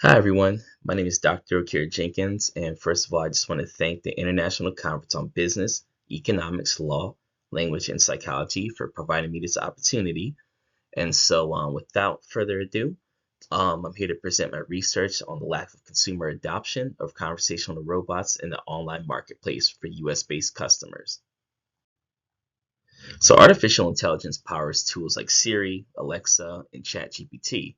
Hi, everyone. My name is Dr. Okera Jenkins, and first of all, I just want to thank the International Conference on Business, Economics, Law, Language, and Psychology for providing me this opportunity. Without further ado, I'm here to present my research on the lack of consumer adoption of conversational robots in the online marketplace for US-based customers. So, artificial intelligence powers tools like Siri, Alexa, and ChatGPT.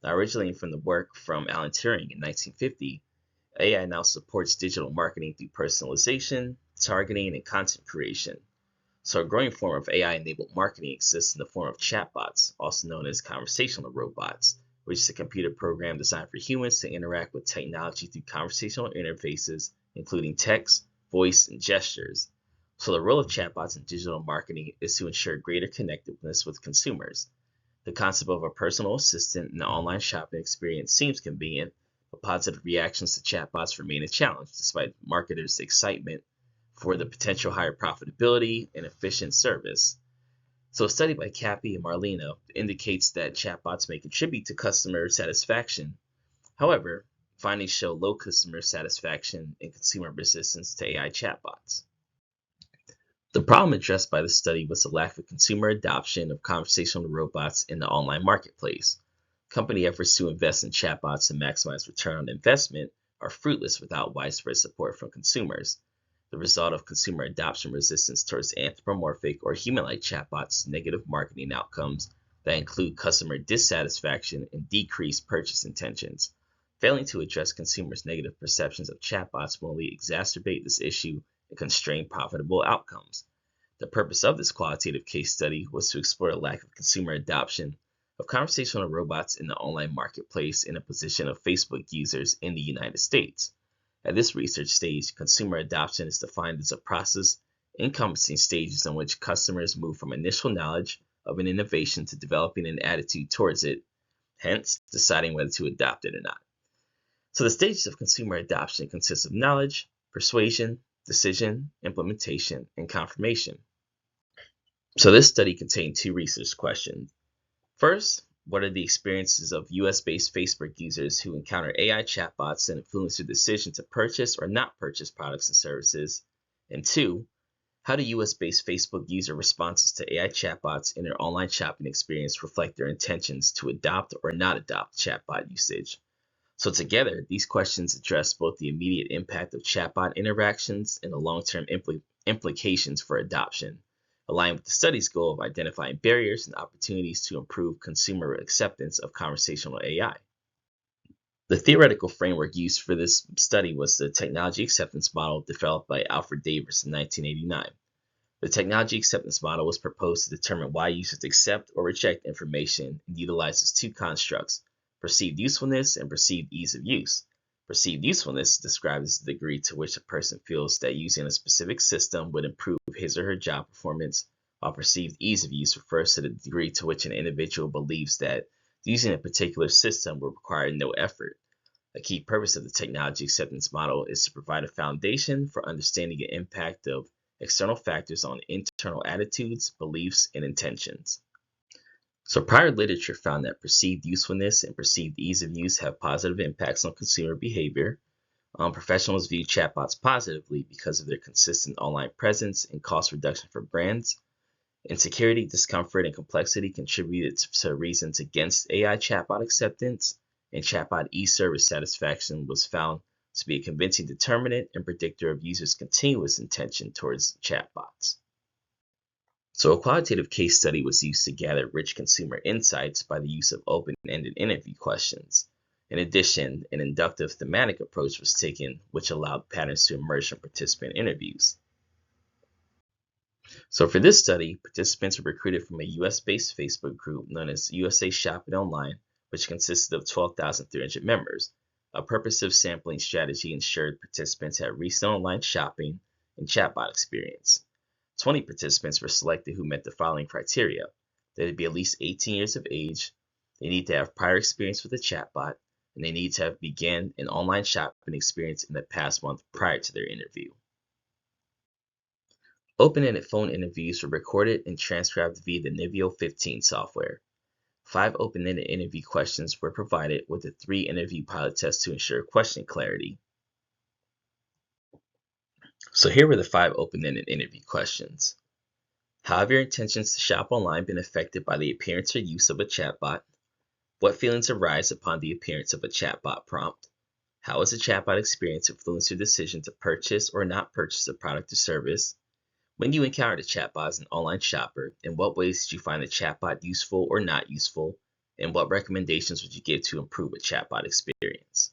Now, originating from the work from Alan Turing in 1950, AI now supports digital marketing through personalization, targeting, and content creation. So, a growing form of AI-enabled marketing exists in the form of chatbots, also known as conversational robots, which is a computer program designed for humans to interact with technology through conversational interfaces, including text, voice, and gestures. So, the role of chatbots in digital marketing is to ensure greater connectedness with consumers. The concept of a personal assistant in the online shopping experience seems convenient, but positive reactions to chatbots remain a challenge despite marketers' excitement for the potential higher profitability and efficient service. So, a study by Cappy and Marlino indicates that chatbots may contribute to customer satisfaction. However, findings show low customer satisfaction and consumer resistance to AI chatbots. The problem addressed by the study was the lack of consumer adoption of conversational robots in the online marketplace. Company efforts to invest in chatbots to maximize return on investment are fruitless without widespread support from consumers. The result of consumer adoption resistance towards anthropomorphic or human-like chatbots negative marketing outcomes that include customer dissatisfaction and decreased purchase intentions. Failing to address consumers' negative perceptions of chatbots will only exacerbate this issue and constrain profitable outcomes. The purpose of this qualitative case study was to explore the lack of consumer adoption of conversational robots in the online marketplace in a position of Facebook users in the United States. At this research stage, consumer adoption is defined as a process encompassing stages in which customers move from initial knowledge of an innovation to developing an attitude towards it, hence deciding whether to adopt it or not. So the stages of consumer adoption consist of knowledge, persuasion, decision, implementation, and confirmation. So this study contained two research questions. First, what are the experiences of US-based Facebook users who encounter AI chatbots that influence their decision to purchase or not purchase products and services? And two, how do US-based Facebook user responses to AI chatbots in their online shopping experience reflect their intentions to adopt or not adopt chatbot usage? So together, these questions address both the immediate impact of chatbot interactions and the long-term implications for adoption, aligned with the study's goal of identifying barriers and opportunities to improve consumer acceptance of conversational AI. The theoretical framework used for this study was the technology acceptance model developed by Alfred Davis in 1989. The technology acceptance model was proposed to determine why users accept or reject information and utilizes two constructs: perceived usefulness and perceived ease of use. Perceived usefulness describes the degree to which a person feels that using a specific system would improve his or her job performance, while perceived ease of use refers to the degree to which an individual believes that using a particular system will require no effort. A key purpose of the technology acceptance model is to provide a foundation for understanding the impact of external factors on internal attitudes, beliefs, and intentions. So prior literature found that perceived usefulness and perceived ease of use have positive impacts on consumer behavior. Professionals view chatbots positively because of their consistent online presence and cost reduction for brands. Insecurity, discomfort, and complexity contributed to reasons against AI chatbot acceptance, and chatbot e-service satisfaction was found to be a convincing determinant and predictor of users' continuous intention towards chatbots. So a qualitative case study was used to gather rich consumer insights by the use of open-ended interview questions. In addition, an inductive thematic approach was taken, which allowed patterns to emerge from participant interviews. So for this study, participants were recruited from a US-based Facebook group known as USA Shopping Online, which consisted of 12,300 members. A purposive sampling strategy ensured participants had recent online shopping and chatbot experience. 20 participants were selected who met the following criteria. They had to be at least 18 years of age, they need to have prior experience with a chatbot, and they need to have begun an online shopping experience in the past month prior to their interview. Open-ended phone interviews were recorded and transcribed via the Niveo 15 software. 5 open-ended interview questions were provided with a 3 interview pilot test to ensure question clarity. So here were the 5 open-ended interview questions. How have your intentions to shop online been affected by the appearance or use of a chatbot? What feelings arise upon the appearance of a chatbot prompt? How has a chatbot experience influenced your decision to purchase or not purchase a product or service? When you encountered a chatbot as an online shopper, in what ways did you find the chatbot useful or not useful? And what recommendations would you give to improve a chatbot experience?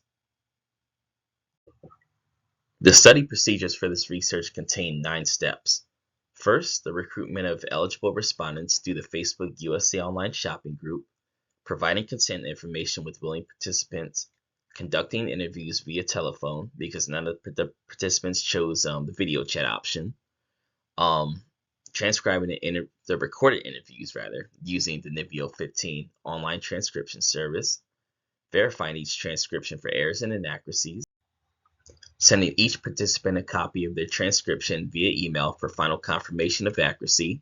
The study procedures for this research contain 9 steps. First, the recruitment of eligible respondents through the Facebook USA Online Shopping group, providing consent information with willing participants, conducting interviews via telephone because none of the participants chose the video chat option, transcribing the recorded interviews using the Niveo 15 online transcription service, verifying each transcription for errors and inaccuracies, sending each participant a copy of their transcription via email for final confirmation of accuracy,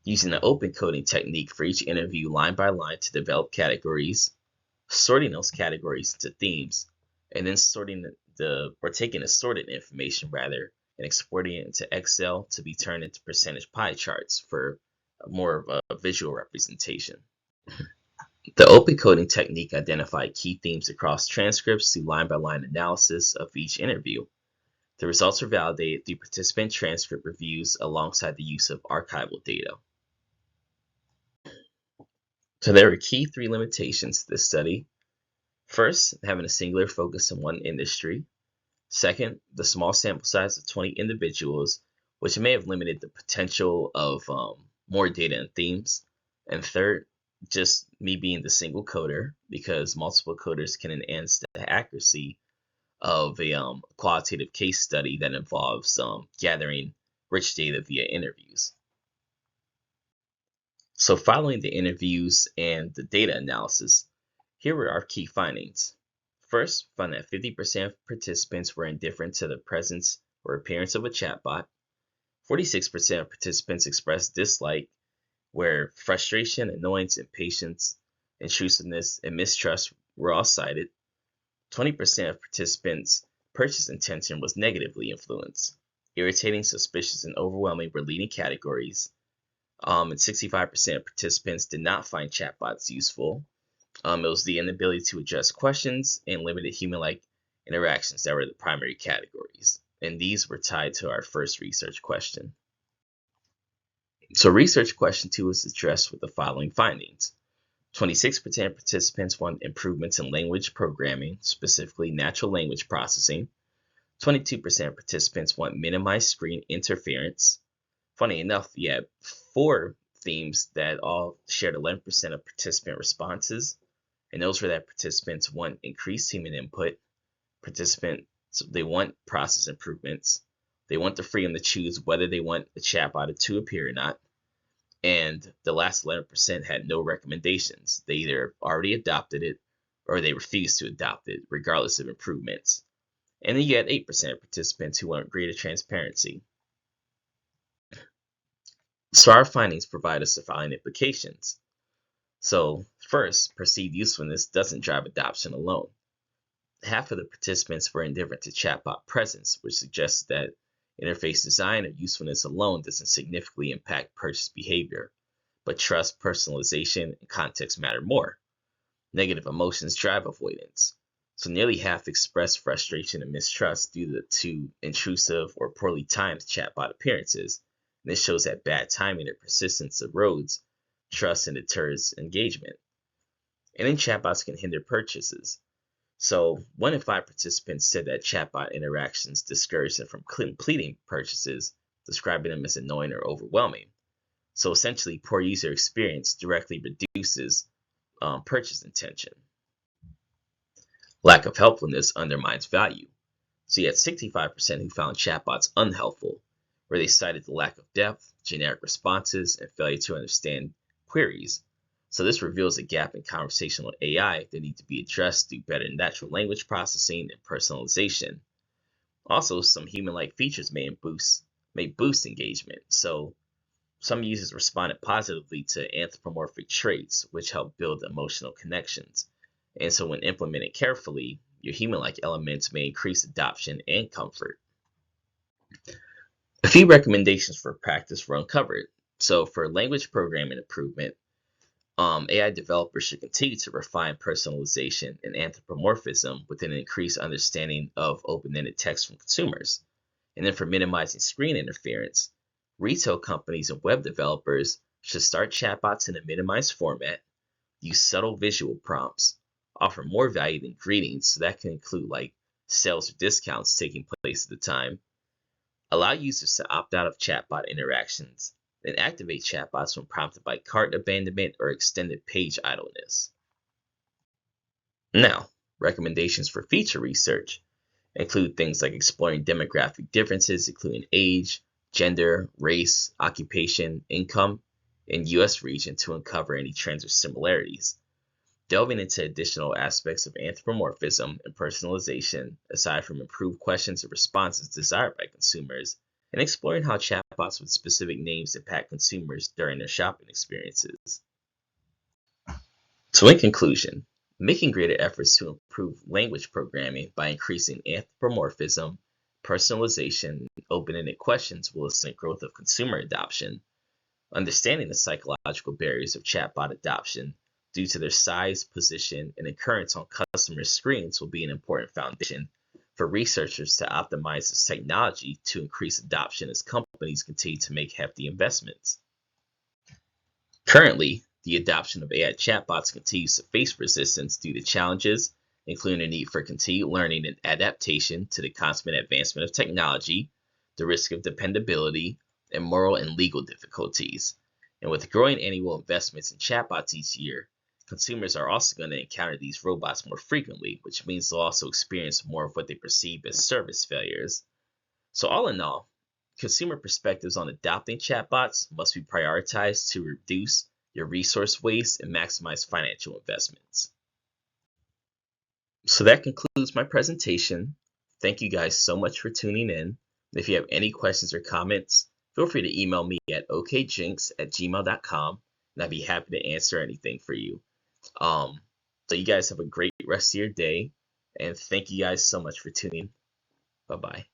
using the open coding technique for each interview line by line to develop categories, sorting those categories into themes, and then taking assorted information and exporting it into Excel to be turned into percentage pie charts for more of a visual representation. The open coding technique identified key themes across transcripts through line-by-line analysis of each interview. The results were validated through participant transcript reviews alongside the use of archival data. So there were key 3 limitations to this study. First, having a singular focus on one industry. Second, the small sample size of 20 individuals, which may have limited the potential of more data and themes. And third, just me being the single coder, because multiple coders can enhance the accuracy of a qualitative case study that involves gathering rich data via interviews. So following the interviews and the data analysis, here were our key findings. First, found that 50% of participants were indifferent to the presence or appearance of a chatbot. 46% of participants expressed dislike, where frustration, annoyance, impatience, intrusiveness, and mistrust were all cited. 20% of participants' purchase intention was negatively influenced. Irritating, suspicious, and overwhelming were leading categories. And 65% of participants did not find chatbots useful. It was the inability to address questions and limited human-like interactions that were the primary categories. And these were tied to our first research question. So research question 2 was addressed with the following findings. 26% of participants want improvements in language programming, specifically natural language processing. 22% of participants want minimized screen interference. Funny enough, you had 4 themes that all shared 11% of participant responses, and those were that participants want increased human input, they want process improvements, they want the freedom to choose whether they want a chatbot to appear or not, and the last 11% had no recommendations. They either already adopted it or they refused to adopt it, regardless of improvements. And then you had 8% of participants who want greater transparency. So our findings provide us the following implications. So first, perceived usefulness doesn't drive adoption alone. Half of the participants were indifferent to chatbot presence, which suggests that interface design or usefulness alone doesn't significantly impact purchase behavior, but trust, personalization, and context matter more. Negative emotions drive avoidance. So nearly half expressed frustration and mistrust due to intrusive or poorly timed chatbot appearances. And this shows that bad timing or persistence erodes trust and deters engagement. And then chatbots can hinder purchases. So 1 in 5 participants said that chatbot interactions discourage them from completing purchases, describing them as annoying or overwhelming. So essentially, poor user experience directly reduces purchase intention. Lack of helpfulness undermines value. So you had 65% who found chatbots unhelpful, where they cited the lack of depth, generic responses, and failure to understand queries. So this reveals a gap in conversational AI that need to be addressed through better natural language processing and personalization. Also, some human-like features may boost engagement. So Some users responded positively to anthropomorphic traits, which help build emotional connections. And so, when implemented carefully, your human like elements may increase adoption and comfort. A few recommendations for practice were uncovered. So, for language programming improvement, AI developers should continue to refine personalization and anthropomorphism with an increased understanding of open-ended text from consumers. And then for minimizing screen interference, retail companies and web developers should start chatbots in a minimized format, use subtle visual prompts, offer more value than greetings, so that can include like sales or discounts taking place at the time, allow users to opt out of chatbot interactions, and activate chatbots when prompted by cart abandonment or extended page idleness. Now, recommendations for feature research include things like exploring demographic differences, including age, gender, race, occupation, income, and US region to uncover any trends or similarities. Delving into additional aspects of anthropomorphism and personalization, aside from improved questions and responses desired by consumers, and exploring how chatbots with specific names impact consumers during their shopping experiences. So, in conclusion, making greater efforts to improve language programming by increasing anthropomorphism, personalization, and open-ended questions will assist growth of consumer adoption. Understanding the psychological barriers of chatbot adoption due to their size, position, and occurrence on customer screens will be an important foundation for researchers to optimize this technology to increase adoption as companies continue to make hefty investments. Currently, the adoption of AI chatbots continues to face resistance due to challenges, including the need for continued learning and adaptation to the constant advancement of technology, the risk of dependability, and moral and legal difficulties. And with growing annual investments in chatbots each year, consumers are also going to encounter these robots more frequently, which means they'll also experience more of what they perceive as service failures. So, all in all, consumer perspectives on adopting chatbots must be prioritized to reduce your resource waste and maximize financial investments. So that concludes my presentation. Thank you guys so much for tuning in. If you have any questions or comments, feel free to email me at okjinx@gmail.com, and I'd be happy to answer anything for you. So you guys have a great rest of your day, and thank you guys so much for tuning in. Bye-bye.